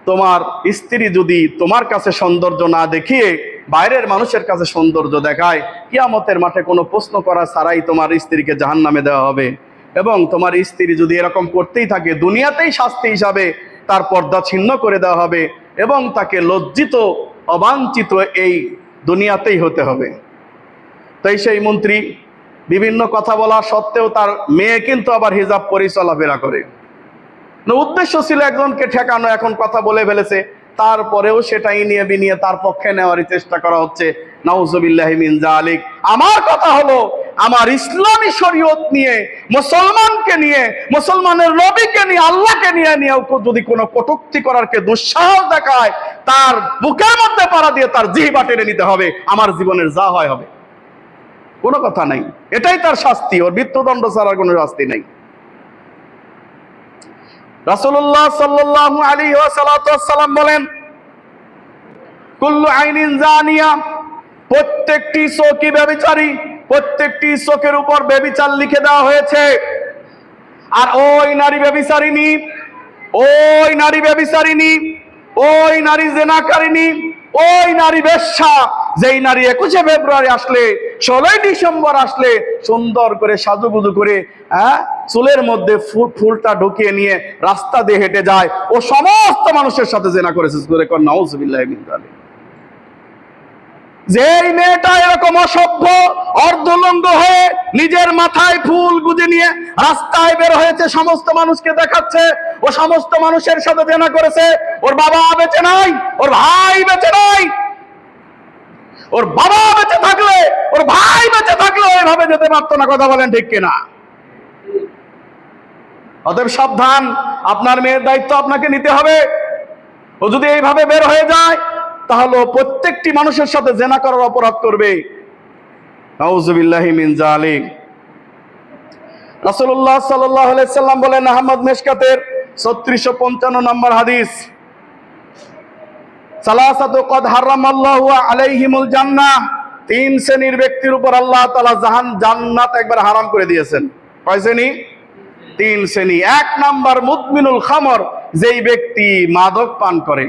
তোমার স্ত্রী যদি তোমার কাছে সৌন্দর্য না দেখিয়ে বাইরের মানুষের কাছে সৌন্দর্য দেখায়, কিয়ামতের মাঠে কোনো প্রশ্ন করা ছাড়াই তোমার স্ত্রীকে জাহান্নামে দেওয়া হবে। এবং তোমার স্ত্রী যদি এরকম করতেই থাকে, দুনিয়াতেই শাস্তি হিসাবে তার পর্দা ছিন্ন করে দেওয়া হবে এবং তাকে লজ্জিত অবাঞ্ছিত এই দুনিয়াতেই হতে হবে। তাই সেই মন্ত্রী বিভিন্ন কথা বলা সত্ত্বেও তার মেয়ে কিন্তু আবার হিজাব পরেই চলাফেরা করে। উদ্দেশ্য ছিল একজনকে ঠেকানো, এখন কথা বলে ফেলেছে, তারপরেও সেটাই নিয়ে বিনিয়ে তার পক্ষে নেওয়ারই চেষ্টা করা হচ্ছে। নাউজুবিল্লাহি মিন যালিক। আমার কথা হলো, আমার ইসলামী শরীয়ত নিয়ে, মুসলমানকে নিয়ে, মুসলমানের নবীকে নিয়ে, আল্লাহকে নিয়ে যদি কোনো কটূক্তি করার কে দুঃসাহস দেখায়, তার বুকের মধ্যে পাড়া দিয়ে তার জিহ্বা টেনে নিতে হবে। আমার জীবনের যা হয় হবে, কোনো কথা নাই। এটাই তার শাস্তি, ওর মৃত্যুদণ্ড ছাড়ার কোনো শাস্তি নাই। রাসূলুল্লাহ সাল্লাল্লাহু আলাইহি ওয়াসাল্লাম বলেন, কুল্লু আইনিন জানিয়া, প্রত্যেকটি চোখই ব্যভিচারী, প্রত্যেকটি চোখের উপর ব্যভিচার লিখে দেওয়া হয়েছে। আর ওই নারী ব্যভিচারিণী, ওই নারী ব্যভিচারিণী, ওই নারী জেনাকারিণী, ওই নারী বেশ্যা, যেই নারী 21শে ফেব্রুয়ারি আসলে, 16ই ডিসেম্বর আসলে সুন্দর করে সাজুগুজু করে চুলের মধ্যে ফুলটা ঢুকিয়ে নিয়ে রাস্তা দিয়ে হেঁটে যায়, ও সমস্ত মানুষের সাথে জেনা করেছে। নাউজুবিল্লাহি মিন যালিক। যেই মেয়েটা এরকম অসভ্য অর্ধলঙ্গ হয়ে নিজের মাথায় ফুল গুজে নিয়ে রাস্তায় বের হয়েছে, সমস্ত মানুষকে দেখাচ্ছে ও সমস্ত মানুষের সাথে জেনা করেছে, ওর বাবা বেঁচে নাই, ওর ভাই বেঁচে নাই। ওর বাবা বেঁচে থাকলে, ওর ভাই বেঁচে থাকলে ওইভাবে যেতে পারতো না। কথা বলেন ঠিক কিনা? অতএব সাবধান, আপনার মেয়ের দায়িত্ব আপনাকে নিতে হবে। ও যদি এইভাবে বের হয়ে যায়, তাহলে প্রত্যেকটি মানুষের সাথে জেনা করার অপরাধ করবে। নাউজুবিল্লাহি মিন যালিক। রাসূলুল্লাহ সাল্লাল্লাহু আলাইহি সাল্লাম বলেন, আহমদ মিশকাতের 3655 নম্বর হাদিস, সালাসাতু কদ হারামাল্লাহু আলাইহিমুল জান্নাহ, 3 শ্রেণীর ব্যক্তির উপর আল্লাহ তাআলা জান্নাত একবার হারাম করে দিয়েছেন। কয় শ্রেণী? 3 শ্রেণী। 1 নাম্বার মুদমিনুল খামর, যেই ব্যক্তি মাদক পান করে।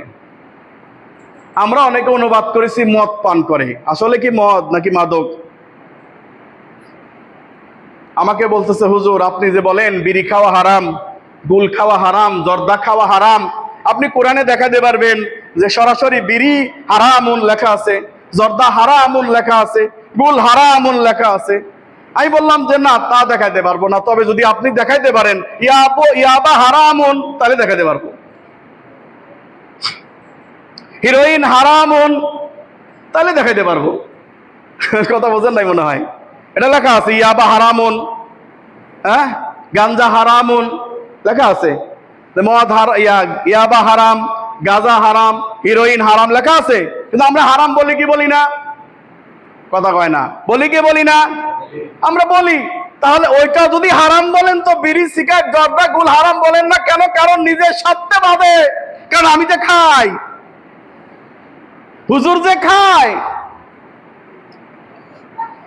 আমরা অনেকে অনুবাদ করেছি মদ পান করে, আসলে কি মদ নাকি মাদক? আমাকে বলতেছে, হুজুর আপনি যে বলেন বিড়ি খাওয়া হারাম, গুল খাওয়া হারাম, জর্দা খাওয়া হারাম, আপনি কোরআনে দেখাতে পারবেন যে সরাসরি বিড়ি হারামুন লেখা আছে, জর্দা হারামুন লেখা আছে, গুল হারামুন লেখা আছে? আমি বললাম যে না, তা দেখাইতে পারবো না, তবে যদি আপনি দেখাইতে পারেন ইয়াবা হারামুন, তাহলে দেখাতে পারবো। হিরোইন হারামুন, তাহলে দেখাইতে পারবো। কথা বোঝেন নাই মনে হয়? এটা লেখা আছে ইয়াবা হারামুন, গাঞ্জা হারামুন লেখা আছে, মদ ইয়াবা হারাম, গাঁজা হারাম, হিরোইন হারাম লেখা আছে, কিন্তু আমরা হারাম বলি কি বলি না? কথা কয় না, বলি কি বলি না? আমরা বলি। তাহলে ওইটা যদি হারাম বলেন, তো বিড়ি সিগারেট জর্দা গুল হারাম বলেন না কেন? কারণ নিজের স্বার্থে বাঁধে। কারণ আমি যে খাই, হুজুর যে খায়।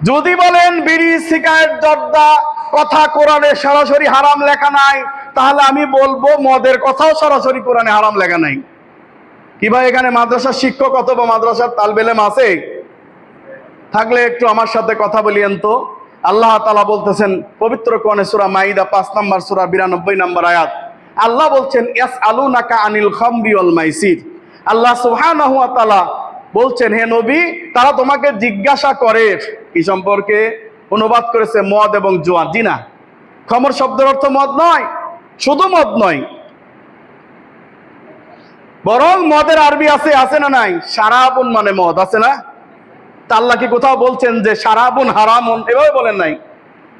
যদি বলেন বিড়ি সিগারেট জর্দা কথা কোরআনে সরাসরি হারাম লেখা নাই, তাহলে আমি বলবো মদের কথাও সরাসরি কোরআনে হারাম লেখা নাই। কি ভাই, এখানে মাদ্রাসার শিক্ষক অথবা মাদ্রাসার তালবেলেম আছে? থাকলে একটু আমার সাথে কথা বলিয়েন তো। আল্লাহ তাআলা বলতেছেন পবিত্র কোরআনে সূরা মাইদা 5 নম্বর সূরা 92 নম্বর আয়াত, আল্লাহ বলছেন ইয়াসআলুনাকা আনিল খামরি ওয়াল মাইসির। আল্লাহ সুবহানাহু ওয়া তাআলা বলছেন, হে নবী, তারা তোমাকে জিজ্ঞাসা করে কি সম্পর্কে? অনুবাদ করেছে মদ এবং জুয়া। জি না, খমর শব্দের অর্থ মদ নয়, শুধু মদ নয়, বরং মদের আরবি আছে না নাই? শারাবুন মানে মদ, আছে না? তা আল্লাহ কি কোথাও বলছেন যে শারাবুন হারামুন? এভাবে বলেন নাই।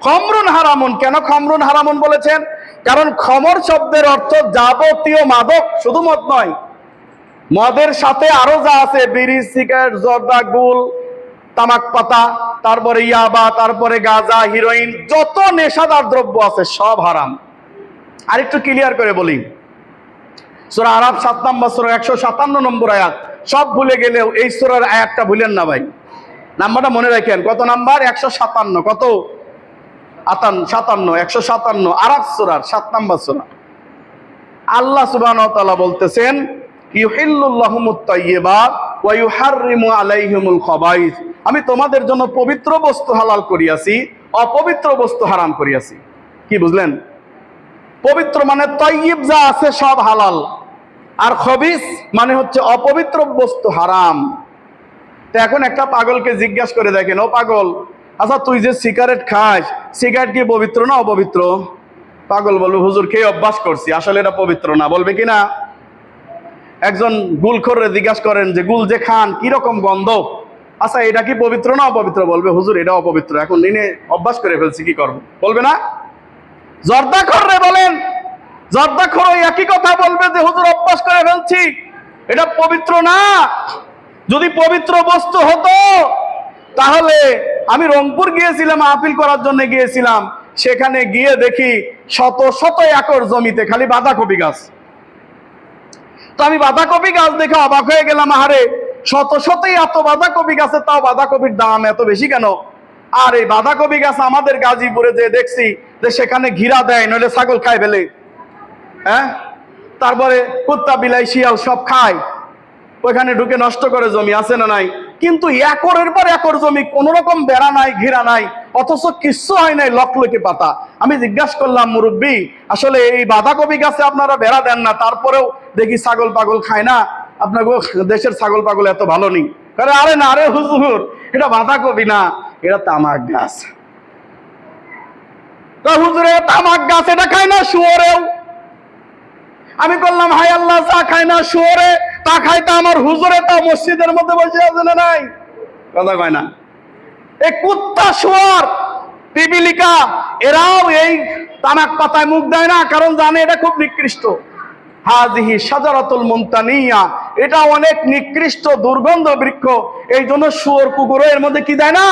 খমরুন হারামুন। কেন খমরুন হারামুন বলেছেন? কারণ খমর শব্দের অর্থ যাবতীয় মাদক, শুধু মদ নয়, মদের সাথে আরো যা আছে, বিড়ি সিগারেট জর্দা গুল তামাক পাতা, তারপরে ইয়াবা, তারপরে গাঁজা, হিরোইন, যত নেশাদার দ্রব্য আছে সব হারাম। আরেকটু ক্লিয়ার করে বলি, সূরা আরাফ 7 নম্বর সূরা 157 নম্বর আয়াত। সব ভুলে গেলেও এই সূরার আয়াতটা ভুলেন না ভাই, নাম্বারটা মনে রাখেন। কত নাম্বার? 157। কত? 57, 157, আরাফ সূরার 7 নম্বর সূরা। আল্লাহ সুবহানাহু ওয়া তাআলা বলতেছেন, ইউহিল্লুল্লাহুমুত তাইয়্যিবাত ওয়া ইউহাররিমু আলাইহিমুল খাবাইস, আমি তোমাদের জন্য পবিত্র বস্তু হালাল করিয়াছি, অপবিত্র বস্তু হারাম করিয়াছি। কি বুঝলেন? পবিত্র মানে তাইয়্যিব যা আছে সব হালাল, আর খবিস মানে হচ্ছে অপবিত্র বস্তু হারাম। তো এখন একটা পাগলকে জিজ্ঞাসা করে দেখেন, ও পাগল, আচ্ছা তুই যে সিগারেট খাস, সিগারেট কি পবিত্র না অপবিত্র? পাগল বলবে, হুজুর খেয়ে অভ্যাস করছি, আসলে এটা পবিত্র না। বলবে কি না? একজন গুলখোররে জিজ্ঞাসা করেন যে গুল যে খান কিরকম গন্ধ, আচ্ছা এটা কি পবিত্র না অপবিত্র? বলবে, হুজুর এটা অপবিত্র, এখন নিনে অভ্যাস করে ফেলছি, কি করবো? বলবে না? জর্দাখোররে বলেন, জর্দাখোর ওই একই কথা বলবে যে হুজুর অভ্যাস করে ফেলছি, এটা পবিত্র না। যদি পবিত্র বস্তু হতো তাহলে আমি রংপুর গিয়েছিলাম, আপিল করার জন্য গিয়েছিলাম, সেখানে গিয়ে দেখি শত শত একর জমিতে খালি বাঁধাকপি গাছ। তো আমি বাঁধাকপি গাছ দেখে অবাক হয়ে গেলাম, আহারে শত শতই এত বাঁধাকপি গাছে, তাও বাঁধাকপির দাম এত বেশি কেন? আর এই বাঁধাকপি গাছ আমাদের গাজীপুরে যে দেখছি যে সেখানে ঘিরা দেয়, নইলে ছাগল খায় ফেলে, হ্যাঁ, তারপরে কুত্তা বিলাই শিয়াল সব খায়, ওইখানে ঢুকে নষ্ট করে জমি, আছে না নাই? কিন্তু একরের পর একর জমি, কোন রকম বেড়া নাই, ঘিরা নাই, অথচ কিচ্ছু হয় নাই, লকলকে পাতা। আমি জিজ্ঞাসা করলাম, মুরব্বী আসলে এই বাঁধাকপি গাছে আপনারা বেড়া দেন না, তারপরেও দেখি ছাগল পাগল খায় না, আপনার দেশের ছাগল পাগল এত ভালো নেই? আরে না রে হুজুর, এটা বাঁধাকপি না, এটা তামাক গাছ। তা হুজুরে তামাক গাছ এটা খায় না শুয়োরেও? আমি করলাম, হাই আল্লাহ, যা খায় না শুয়োরে তা খায়, তা আমার হুজুরে তা মসজিদের মধ্যে বসে আছে না নাই? কথা কয় না? এই কুত্তা শুয়োর পিপিলিকা এরাও এই তামাক পাতায় মুখ দেয় না, কারণ জানে এটা খুব নিকৃষ্ট। হাজিহি শাজারাতুল মুমতানিয়া, এটা অনেক নিকৃষ্ট দুর্গন্ধ বৃক্ষ, এই জন্য শুয়োর কুকুরও এর মধ্যে কি দেয় না,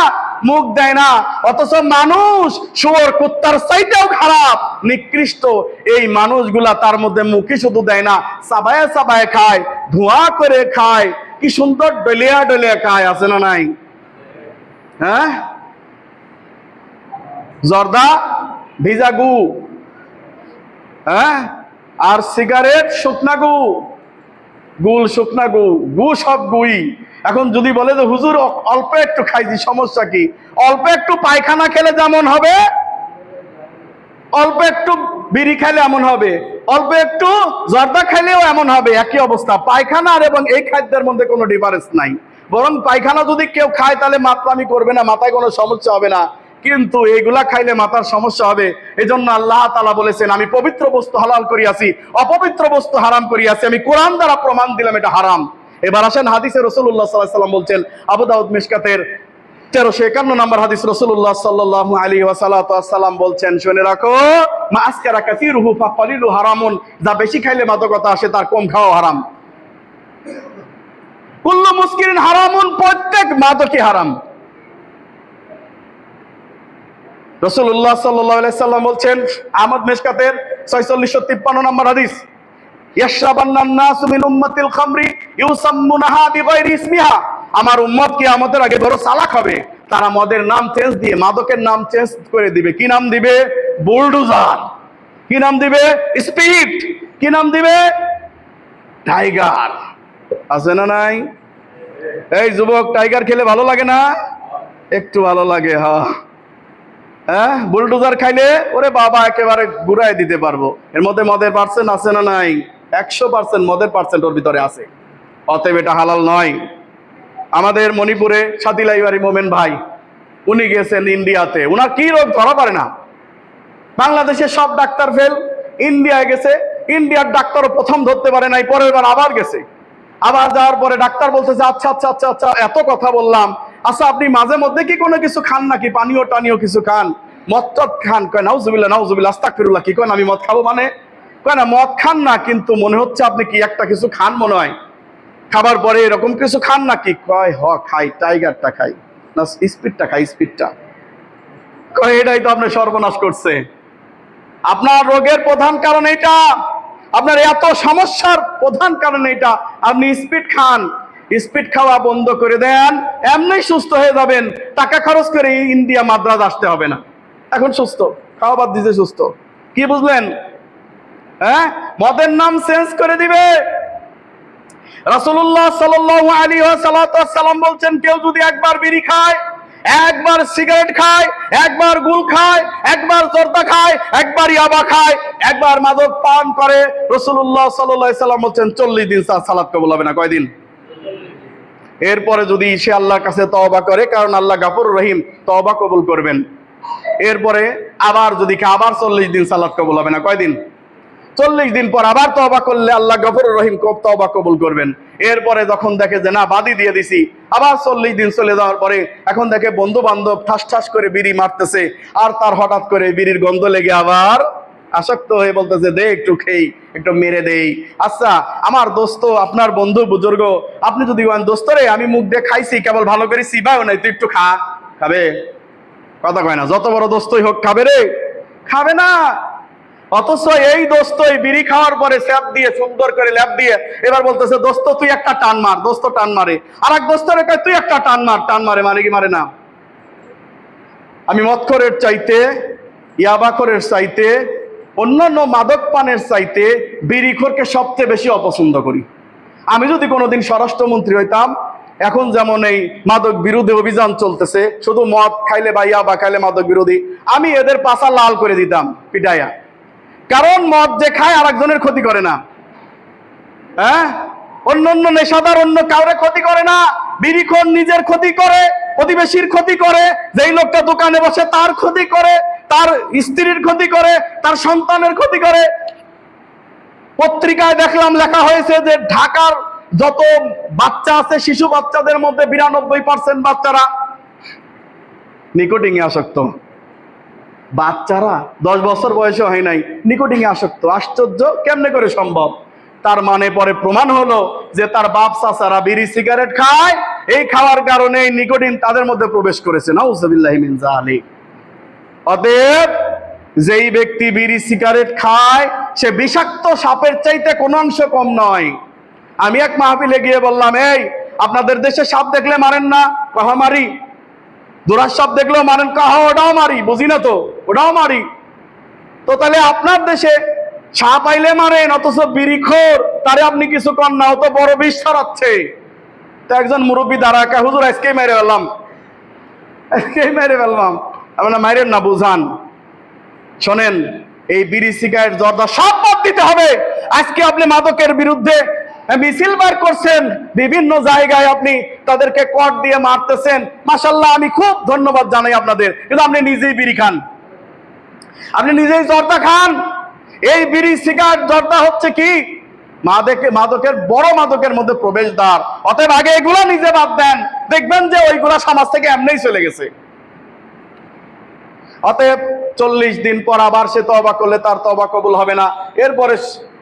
মুখ দেয় না। অথচ মানুষ শুয়োর কুত্তার চাইতেও খারাপ, নিকৃষ্ট এই মানুষগুলা তার মধ্যে মুখই শুধু দেয় না, চাবায় চাবায় খায়, ধোঁয়া করে খায়, কি সুন্দর ডলিয়া ডলিয়া খায়, আছে না নাই? হ্যাঁ, জর্দা ভিজা গু, হ্যাঁ, আর সিগারেট শুকনা গু, গুল শুকনা গু, গু সব গুই। এখন যদি বলে যে হুজুর অল্প একটু খাইছি, সমস্যা কি? অল্প একটু পায়খানা খেলে যেমন হবে, অল্প একটু বিড়ি খাইলে এমন হবে, অল্প একটু জর্দা খাইলেও এমন হবে, একই অবস্থা। পায়খানা আর এবং এই খাদ্যের মধ্যে কোনো ডিফারেন্স নাই, বরং পায়খানা যদি কেউ খায় তাহলে মাতলামি করবে না, মাথায় কোনো সমস্যা হবে না, কিন্তু এগুলা খাইলে মাথার সমস্যা হবে। এই জন্য আল্লাহ তাআলা বলেছেন, আমি পবিত্র বস্তু হালাল করিয়াছি, অপবিত্র বস্তু হারাম করিয়াছি, আমি কোরআন দ্বারা প্রমাণ দিলাম এটা হারাম। এবার আসেন হাদিসে রাসূলুল্লাহ সাল্লাল্লাহু আলাইহি ওয়াসাল্লাম বলছেন, আবু দাউদ মিশকাতের 1351 নম্বর হাদিস, রাসূলুল্লাহ সাল্লাল্লাহু আলাইহি ওয়াসাল্লাম বলছেন, শুনে রাখো, মা আসকারা কাসীরুহু ফাকালিলু হারামুন, যা বেশি খাইলে মাদকতা আসে তার কম খাওয়া হারাম। কুল্লু মুসকিরিন হারামুন, প্রত্যেক মাদকই হারাম। রাসূলুল্লাহ সাল্লাল্লাহু আলাইহি ওয়াসাল্লাম বলছেন, আহমদ মিশকাতের 4653 নম্বর হাদিস, ইয়াশরাবান্নান নাসু মিন উম্মাতিল খামরি ইউসাম্মুনাহা বিগাইরি ইসমিহা, আমার উম্মত কিয়ামতের আগে বড় চালাক হবে, তারা মদের নাম চেঞ্জ দিয়ে মাদকের নাম চেঞ্জ করে দিবে। কি নাম দিবে? বুলডোজার। কি নাম দিবে? স্পিড। কি নাম দিবে? টাইগার। আছে না নাই? এই যুবক, টাইগার খেলে ভালো লাগে না? একটু ভালো লাগে, হ্যাঁ। হ্যাঁ, বুলডোজার খাইলে ওরে বাবা একেবারে ঘুরাই দিতে পারবো। এর মধ্যে মদের পার্সেন্ট আছে না নাই? 100% মদের পার্সেন্ট ওর ভিতরে আছে। অতএব এটা হালাল নয়। আমাদের মণিপুরে সাতিলাইবাড়ি মোমেন ভাই, উনি গেছেন ইন্ডিয়াতে, উনার কি রোগ ধরা পড়ে না। বাংলাদেশের সব ডাক্তার ফেল, ইন্ডিয়ায় গেছে, ইন্ডিয়ার ডাক্তারও প্রথম ধরতে পারে নাই, পরের বার আবার গেছে। আবার যাওয়ার পরে ডাক্তার বলতেছে, আচ্ছা আচ্ছা আচ্ছা আচ্ছা, এত কথা বললাম, আচ্ছা আপনি মাঝে মধ্যে কি কোনো কিছু খান নাকি, পানীয় টানীয় কিছু খান, মদ টদ খান? কয় নাউজুবিল্লাহ নাউজুবিল্লাহ আস্তাগফিরুল্লাহ। কি কয় আমি মদ খাবো মানে? কয় না, মদ খান না, কিন্তু মনে হচ্ছে আপনি কি একটা কিছু খান মনে হয়, খাবার পরে এরকম কিছু খান নাকি? কয় হ খাই, টাইগারটা খাই, না স্পিডটা খাই, স্পিডটা। কয় এটাই তো আপনি সর্বনাশ করছে, আপনার রোগের প্রধান কারণ এটা, আপনার এত সমস্যার প্রধান কারণ এটা, আপনি স্পিড খান। স্পিড খাওয়া বন্ধ করে দেন, এমনি সুস্থ হয়ে যাবেন, টাকা খরচ করে ইন্ডিয়া মাদ্রাজ আসতে হবে না, এখন সুস্থ, খাওয়া বাদ দিতে সুস্থ। কি বুঝলেন? হ্যাঁ, মদের নাম চেঞ্জ করে দিবে, রাসূলুল্লাহ সাল্লাল্লাহু আলাইহি ওয়াসাল্লাম বলছেন, কেউ যদি একবার বিড়ি খায়, একবার সিগারেট খায়, একবার গুল খায়, একবার জর্দা খায়, একবার ইয়াবা খায়, একবার মাদক পান করে, রাসূলুল্লাহ সাল্লাল্লাহু আলাইহি ওয়াসাল্লাম বলছেন 40 দিন তার সালাত কবুল হবে না। কয়দিন? এরপরে যদি সে আল্লাহর কাছে তওবা করে, কারণ আল্লাহ গফুরুর রহিম, তওবা কবুল করবেন। এরপরে আবার যদি আবার 40 দিন সালাত কবুল হবে না। কয়দিন? 40 দিন পর আবার তওবা করলে আল্লাহ গফুরুর রহিম তওবা কবুল করবেন। এরপরে যখন দেখে যে না, বাদি দিয়ে দিছি, আবার 40 দিন চলে যাওয়ার পরে এখন দেখে বন্ধু বান্ধব ঠাস ঠাস করে বিড়ি মারতেছে, আর তার হঠাৎ করে বিড়ির গন্ধ লেগে আবার আসক্ত হয়ে বলতেছে, দে একটু খেই, একটু মেরে দেই। আচ্ছা আমার দোস্ত, আপনার বন্ধু বুজুর্গ, আপনি যদি দোস্ত রে, আমি মুখ দিয়ে খাইছি, কেবল ভালো করে চিবাও নাই, তুই একটু খা। খাবে? কথা কয় না। যত বড় দোস্তই হোক, খাবে রে? খাবে না। অথচ এই দোস্তই বিড়ি খাওয়ার পরে স্যাপ দিয়ে সুন্দর করে ল্যাপ দিয়ে এবার বলতেছে, দোস্ত তুই একটা টান মার। দোস্ত টান মারে, আর এক দোস্তের কয় তুই একটা টান মার। টান মারে মানে কি? মারে না। আমি মদখোরের চাইতে, ইয়াবাখোরের চাইতে, অন্যান্য মাদক পানের চাইতে বিড়িখোরকে সবচেয়ে বেশি অপছন্দ করি। আমি যদি কোনোদিন স্বরাষ্ট্রমন্ত্রী হইতাম, এখন যেমন এই মাদক বিরোধী অভিযান চলতেছে, শুধু মদ খাইলে বা ইয়াবা খাইলে মাদক বিরোধী, আমি এদের পাছা লাল করে দিতাম পিটাইয়া। কারণ মদ যে খায় আরেকজনের ক্ষতি করে না, হ্যাঁ, অন্য নেশাদার অন্য কাউরে ক্ষতি করে না। বিড়িখোর নিজের ক্ষতি করে, প্রতিবেশীর ক্ষতি করে, যেই লোকটা দোকানে বসে তার ক্ষতি করে, তার স্ত্রীর ক্ষতি করে, তার সন্তানের ক্ষতি করে। পত্রিকায় দেখলাম লেখা হয়েছে যে ঢাকার যত বাচ্চা আছে, শিশু বাচ্চাদের মধ্যে 92% বাচ্চারা নিকোটিনে আসক্ত। বাচ্চারা 10 বছর বয়সে হয় নাই, নিকোটিনে আসক্ত। আশ্চর্য, কেমনে করে সম্ভব? তার মানে পরে প্রমাণ হলো যে তার বাপ চাচারা বিড়ি সিগারেট খায়, এই খাওয়ার কারণে নিকোটিন তাদের মধ্যে প্রবেশ করেছে। নাউযুবিল্লাহি মিন যালিক। অতএব যেই ব্যক্তি বিড়ি সিগারেট খায়, সে বিষাক্ত সাপের চাইতে কোনো অংশ কম নয়। আমি এক মাহফিলে গিয়ে বললাম, এই আপনাদের দেশে সাপ দেখলে মারেন না? কহা মারি। দোরাস সাপ দেখলেও মারেন? কহা ওটাও মারি। বুঝি না তো, ওটাও মারি। তো তাহলে আপনার দেশে সাপ আইলে মারেন, অথচ বিড়িখোর তারে আপনি কিছু কর না, ও তো বড় বিষ ছড়াচ্ছে। তো একজন মুরব্বী দাঁড়ায়, হুজুর আজকেই মেরে ফেললাম, আজকেই মেরে ফেললাম। আপনার মাইরেন না, বুঝান। শোনেন, এই বিড়ি সিগারেট জর্দা সব বাদ দিতে হবে। আজকে আপনি মাদকের বিরুদ্ধে মিছিল বার করছেন, বিভিন্ন জায়গায় আপনি তাদেরকে কট দিয়ে মারতেছেন, মাশাআল্লাহ, আমি খুব ধন্যবাদ জানাই আপনাদের। কিন্তু আপনি নিজেই বিড়ি খান, আপনি নিজেই জর্দা খান। এই বিড়ি সিগারেট জর্দা হচ্ছে কি? মাদকের বড় মাদকের মধ্যে প্রবেশদ্বার। অতএব আগে এগুলা নিজে বাদ দেন, দেখবেন যে ওইগুলা সমাজ থেকে এমনিই চলে গেছে। অতএব 40 দিন পর আবার সে তওবা করলে তার তওবা কবুল হবে না। এরপরে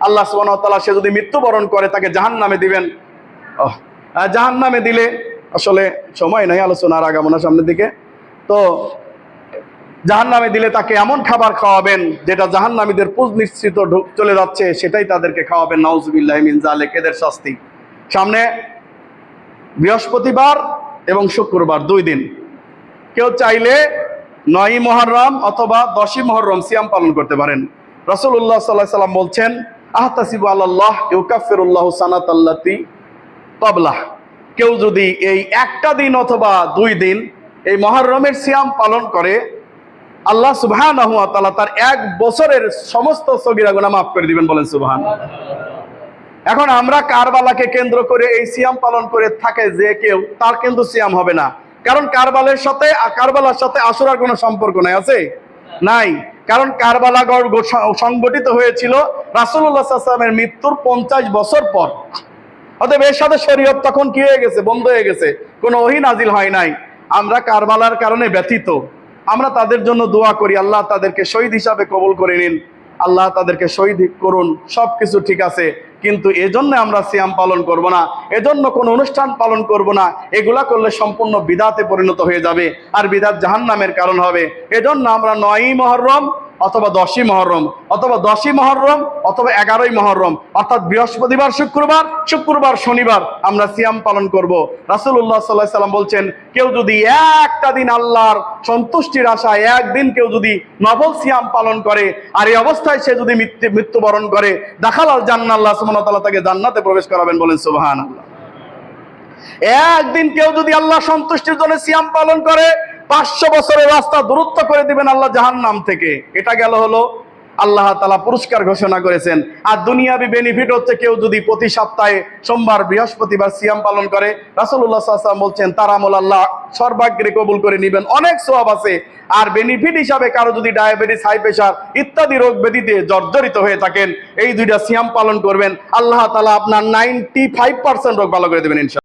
আল্লাহ সুবহানাহু ওয়া তাআলা, সে যদি মৃত্যুবরণ করে, তাকে জাহান্নামে দিবেন। জাহান্নামে দিলে, আসলে সময় নাই, আলোচনার আগাবো না সামনের দিকে। তো জাহান্নামে দিলে তাকে এমন খাবার খাওয়াবেন যেটা জাহান্নামীদের পুজ নিশ্চিত চলে যাচ্ছে, সেটাই তাদেরকে খাওয়াবেন। নাউযুবিল্লাহি মিন যালিক। এদের শাস্তি সামনে বৃহস্পতিবার এবং শুক্রবার 2 দিন। কেউ চাইলে 9ই মুহররম অথবা 10ই মুহররম সিয়াম পালন করতে পারেন। রাসূলুল্লাহ সাল্লাল্লাহু আলাইহি সাল্লাম বলছেন, আহতাসিবু আলাল্লাহ ইউকাফিরুল্লাহু সানাতাল্লাতি ক্বাবলাহ। কেউ যদি এই একটা দিন অথবা 2 দিন এই মুহররমের সিয়াম পালন করে, আল্লাহ সুবহানাহু ওয়া তাআলা তার 1 বছরের সমস্ত সগীরা গুনাহ মাফ করে দিবেন। বলেন সুবহানাল্লাহ। এখন আমরা কারবালাকে কেন্দ্র করে এই সিয়াম পালন করে থাকে যে কেউ, তার কিন্তু সিয়াম হবে না। কারণ কারবালার সাথে আশুরার কোনো সম্পর্ক নাই, আছে? নাই। কারণ কারবালা সংগঠিত হয়েছিল রাসূলুল্লাহ সাল্লাল্লাহু আলাইহি ওয়াসাল্লামের মৃত্যুর 50 বছর পর। অতএব এর সাথে শরীয়ত তখন কি হয়ে গেছে? বন্ধ হয়ে গেছে, কোনো ওহী নাজিল হয় নাই। আমরা কারবালার কারণে ব্যথিত, আমরা তাদের জন্য দোয়া করি, আল্লাহ তাদেরকে শহীদ হিসাবে কবুল করে নিন, আল্লাহ তাদেরকে শহীদ করুন। সবকিছু ঠিক আছে, কিন্তু এজন্য আমরা সিয়াম পালন করব না, এজন্য কোনো অনুষ্ঠান পালন করব না। এগুলা করলে সম্পূর্ণ বিদআতে পরিণত হয়ে যাবে, আর বিদআত জাহান্নামের কারণ হবে। এজন্য আমরা 9ই মুহররম অথবা 10ই মহরম, অথবা 10ই মহরম, অথবা 11ই মহরম, অর্থাৎ বৃহস্পতিবার, শুক্রবার, শুক্রবার শনিবার আমরা সিয়াম পালন করব। রাসূলুল্লাহ সাল্লাল্লাহু আলাইহি সাল্লাম বলছেন, কেউ যদি একটা দিন আল্লাহর সন্তুষ্টির আশায় একদিন কেউ যদি নফল সিয়াম পালন করে, আর এই অবস্থায় সে যদি মৃত্যুবরণ করে, দাখালাল জান্নাহ, আল্লাহ সুবহানাহু ওয়া তাআলা তাকে জান্নাতে প্রবেশ করাবেন। বলেন সুবহানাল্লাহ। একদিন কেউ যদি আল্লাহ সন্তুষ্টির জন্য সিয়াম পালন করে, 500 বছরের রাস্তা দূরত্ব করে দিবেন আল্লাহ জাহান্নাম থেকে। এটা গেল হলো আল্লাহ তাআলা পুরস্কার ঘোষণা করেছেন। আর দুনিয়াবি বেনিফিট হচ্ছে, কেউ যদি প্রতি সপ্তাহে সোমবার, বৃহস্পতিবার সিয়াম পালন করে, রাসূলুল্লাহ সাল্লাল্লাহু আলাইহি ওয়াসাল্লাম বলছেন তার আমল আল্লাহ সর্বাগ্রে কবুল করে নেবেন, অনেক সওয়াব আছে। আর বেনিফিট হিসাবে কারো যদি ডায়াবেটিস, হাই প্রেশার ইত্যাদি রোগ ব্যাধিতে জর্জরিত হয়ে থাকেন, এই দুইটা সিয়াম পালন করবেন, আল্লাহ তাআলা আপনার 95% রোগ ভালো করে দেবেন ইনশাআল্লাহ।